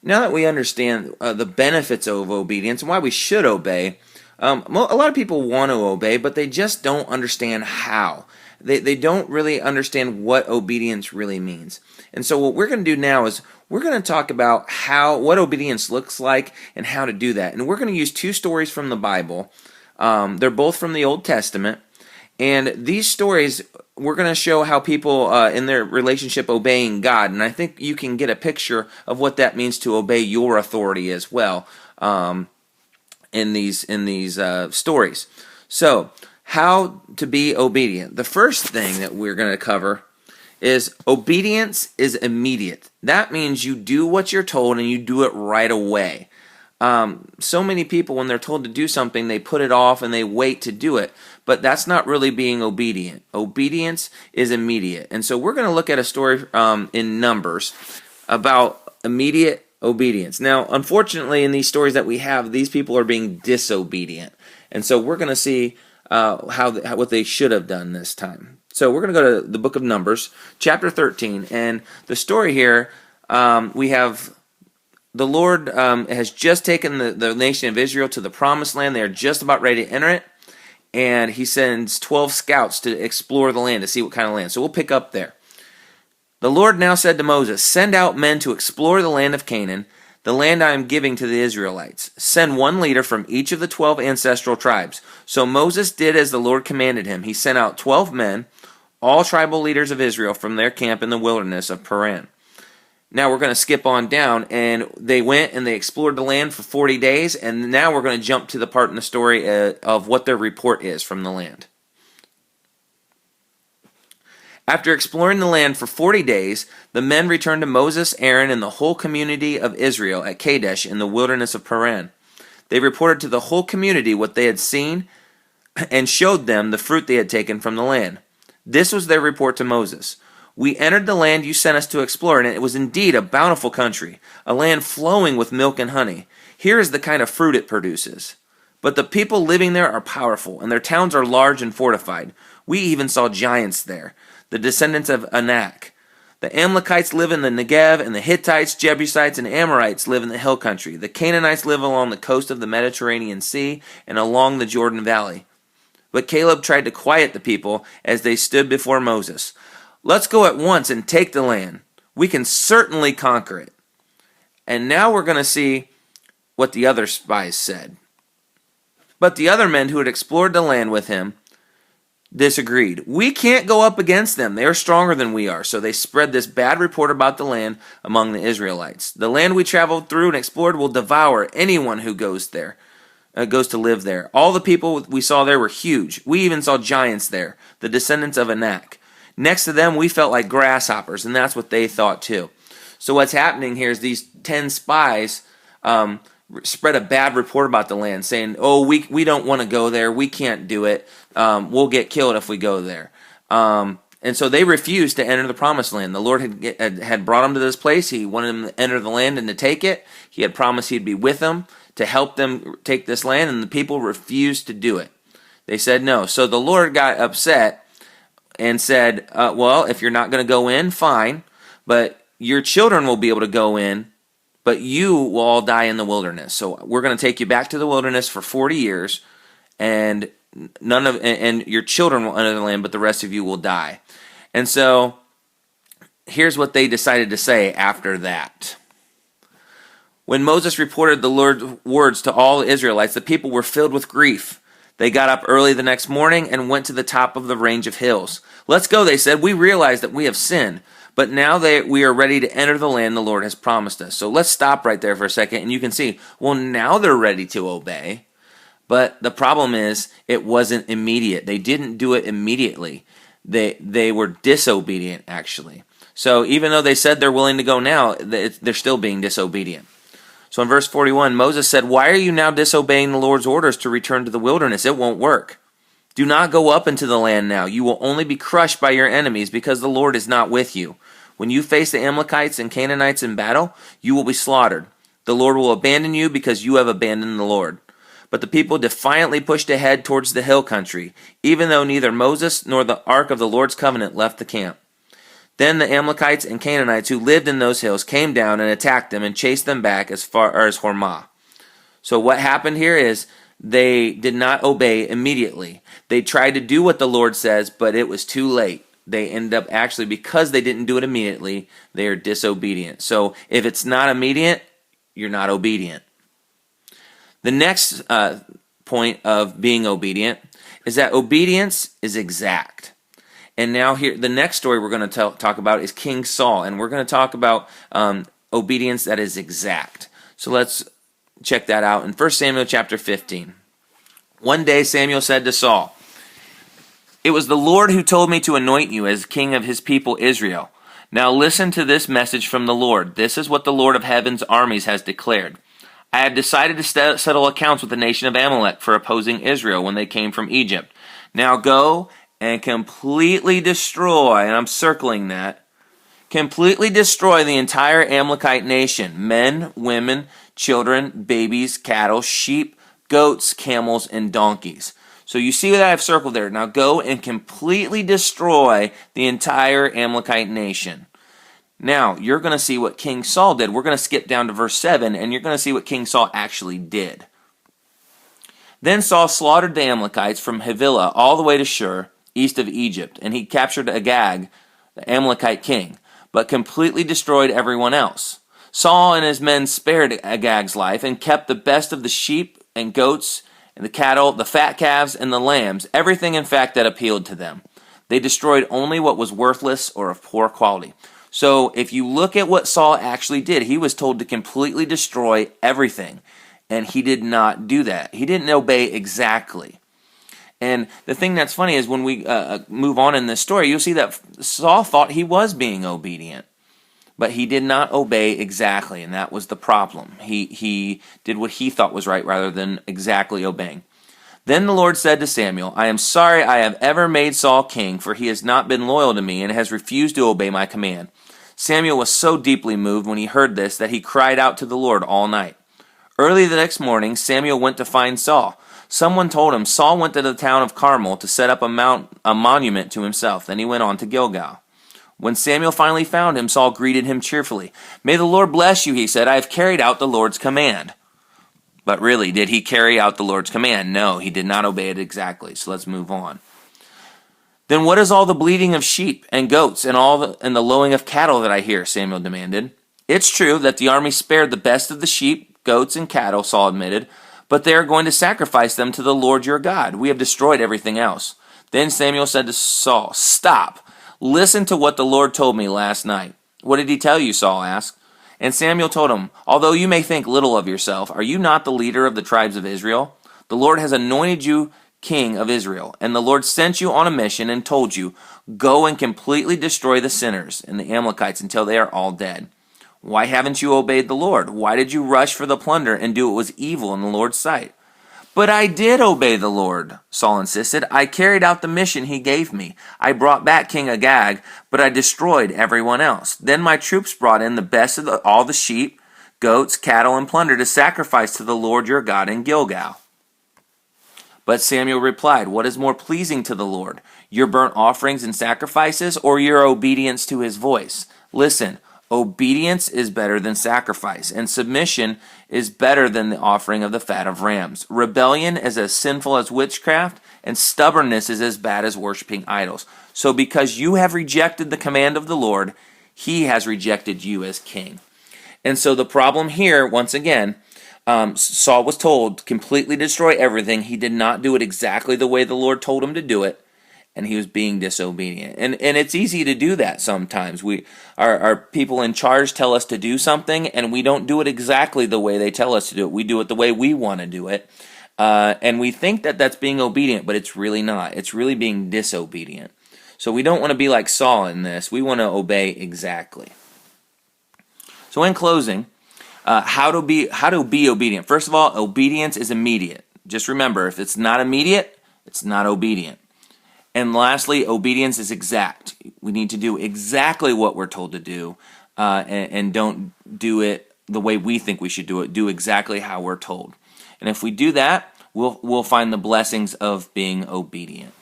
now that we understand the benefits of obedience and why we should obey, a lot of people want to obey, but they just don't understand how. They don't really understand what obedience really means. And so what we're going to do now is we're going to talk about what obedience looks like and how to do that. And we're going to use two stories from the Bible. They're both from the Old Testament. And these stories, we're going to show how people in their relationship obeying God. And I think you can get a picture of what that means to obey your authority as well in these stories. So, how to be obedient. The first thing that we're going to cover is obedience is immediate. That means you do what you're told and you do it right away. So many people, when they're told to do something, they put it off and they wait to do it. But that's not really being obedient. Obedience is immediate. And so we're going to look at a story in Numbers about immediate obedience. Now, unfortunately, in these stories that we have, these people are being disobedient. And so we're going to see what they should have done this time. So we're going to go to the book of Numbers, chapter 13. And the story here, we have the Lord has just taken the nation of Israel to the promised land. They are just about ready to enter it. And he sends 12 scouts to explore the land, to see what kind of land. So we'll pick up there. The Lord now said to Moses, "Send out men to explore the land of Canaan, the land I am giving to the Israelites. Send one leader from each of the 12 ancestral tribes." So Moses did as the Lord commanded him. He sent out 12 men, all tribal leaders of Israel, from their camp in the wilderness of Paran. Now we're going to skip on down, and they went and they explored the land for 40 days, and now we're going to jump to the part in the story of what their report is from the land. After exploring the land for 40 days, the men returned to Moses, Aaron, and the whole community of Israel at Kadesh in the wilderness of Paran. They reported to the whole community what they had seen and showed them the fruit they had taken from the land. This was their report to Moses. "We entered the land you sent us to explore, and it was indeed a bountiful country, a land flowing with milk and honey. Here is the kind of fruit it produces. But the people living there are powerful, and their towns are large and fortified. We even saw giants there, the descendants of Anak. The Amalekites live in the Negev, and the Hittites, Jebusites, and Amorites live in the hill country. The Canaanites live along the coast of the Mediterranean Sea and along the Jordan Valley." But Caleb tried to quiet the people as they stood before Moses. "Let's go at once and take the land. We can certainly conquer it." And now we're going to see what the other spies said. But the other men who had explored the land with him disagreed. "We can't go up against them. They are stronger than we are." So they spread this bad report about the land among the Israelites. "The land we traveled through and explored will devour anyone who goes to live there. All the people we saw there were huge. We even saw giants there, the descendants of Anak. Next to them, we felt like grasshoppers," and that's what they thought too. So what's happening here is these 10 spies spread a bad report about the land, saying, "Oh, we don't want to go there. We can't do it. We'll get killed if we go there." And so they refused to enter the promised land. The Lord had brought them to this place. He wanted them to enter the land and to take it. He had promised he'd be with them to help them take this land, and the people refused to do it. They said no. So the Lord got upset and said, "Well, if you're not going to go in, fine, but your children will be able to go in, but you will all die in the wilderness. So we're going to take you back to the wilderness for 40 years, and your children will enter the land, but the rest of you will die." And so here's what they decided to say after that. When Moses reported the Lord's words to all the Israelites, the people were filled with grief. They got up early the next morning and went to the top of the range of hills. "Let's go," they said. "We realize that we have sinned, but now we are ready to enter the land the Lord has promised us." So let's stop right there for a second, and you can see, well, now they're ready to obey. But the problem is, it wasn't immediate. They didn't do it immediately. They were disobedient, actually. So even though they said they're willing to go now, they're still being disobedient. So in verse 41, Moses said, "Why are you now disobeying the Lord's orders to return to the wilderness? It won't work. Do not go up into the land now. You will only be crushed by your enemies because the Lord is not with you. When you face the Amalekites and Canaanites in battle, you will be slaughtered. The Lord will abandon you because you have abandoned the Lord." But the people defiantly pushed ahead towards the hill country, even though neither Moses nor the ark of the Lord's covenant left the camp. Then the Amalekites and Canaanites who lived in those hills came down and attacked them and chased them back as far as Hormah. So what happened here is they did not obey immediately. They tried to do what the Lord says, but it was too late. They end up actually, because they didn't do it immediately, they are disobedient. So if it's not immediate, you're not obedient. The next point of being obedient is that obedience is exact. And now here, the next story we're going to talk about is King Saul, and we're going to talk about obedience that is exact. So let's check that out in 1 Samuel chapter 15. One day Samuel said to Saul, "It was the Lord who told me to anoint you as king of his people Israel. Now listen to this message from the Lord. This is what the Lord of heaven's armies has declared. I have decided to settle accounts with the nation of Amalek for opposing Israel when they came from Egypt. Now go and completely destroy," and I'm circling that, "completely destroy the entire Amalekite nation, men, women, children, babies, cattle, sheep, goats, camels, and donkeys." So you see what I've circled there. Now go and completely destroy the entire Amalekite nation. Now, you're going to see what King Saul did. We're going to skip down to verse 7, and you're going to see what King Saul actually did. Then Saul slaughtered the Amalekites from Havilah all the way to Shur, east of Egypt, and he captured Agag, the Amalekite king, but completely destroyed everyone else. Saul and his men spared Agag's life and kept the best of the sheep and goats and the cattle, the fat calves and the lambs, everything in fact that appealed to them. They destroyed only what was worthless or of poor quality. So if you look at what Saul actually did, he was told to completely destroy everything, and he did not do that. He didn't obey exactly. And the thing that's funny is when we move on in this story, you'll see that Saul thought he was being obedient, but he did not obey exactly, and that was the problem. He did what he thought was right rather than exactly obeying. Then the Lord said to Samuel, "I am sorry I have ever made Saul king, for he has not been loyal to me and has refused to obey my command." Samuel was so deeply moved when he heard this that he cried out to the Lord all night. Early the next morning, Samuel went to find Saul. Someone told him Saul went to the town of Carmel to set up a monument to himself. Then he went on to Gilgal. When Samuel finally found him, Saul greeted him cheerfully. "May the Lord bless you," he said. "I have carried out the Lord's command." But really, did he carry out the Lord's command? No, he did not obey it exactly. So let's move on. "Then what is all the bleating of sheep and goats and the lowing of cattle that I hear?" Samuel demanded. "It's true that the army spared the best of the sheep, goats, and cattle," Saul admitted, "but they are going to sacrifice them to the Lord your God. We have destroyed everything else." Then Samuel said to Saul, "Stop. Listen to what the Lord told me last night." "What did he tell you?" Saul asked. And Samuel told him, "Although you may think little of yourself, are you not the leader of the tribes of Israel? The Lord has anointed you king of Israel, and the Lord sent you on a mission and told you, 'Go and completely destroy the sinners and the Amalekites until they are all dead.' Why haven't you obeyed the Lord? Why did you rush for the plunder and do what was evil in the Lord's sight?" "But I did obey the Lord," Saul insisted. "I carried out the mission he gave me. I brought back King Agag, but I destroyed everyone else. Then my troops brought in the best of all the sheep, goats, cattle, and plunder to sacrifice to the Lord your God in Gilgal." But Samuel replied, "What is more pleasing to the Lord, your burnt offerings and sacrifices, or your obedience to his voice? Listen, obedience is better than sacrifice, and submission is better than the offering of the fat of rams. Rebellion is as sinful as witchcraft, and stubbornness is as bad as worshiping idols. So because you have rejected the command of the Lord, he has rejected you as king." And so the problem here, once again, Saul was told completely destroy everything. He did not do it exactly the way the Lord told him to do it, and he was being disobedient. And it's easy to do that sometimes. Our people in charge tell us to do something, and we don't do it exactly the way they tell us to do it. We do it the way we want to do it. And we think that that's being obedient, but it's really not. It's really being disobedient. So we don't want to be like Saul in this. We want to obey exactly. So in closing, how to be obedient. First of all, obedience is immediate. Just remember, if it's not immediate, it's not obedient. And lastly, obedience is exact. We need to do exactly what we're told to do, and don't do it the way we think we should do it. Do exactly how we're told. And if we do that, we'll find the blessings of being obedient.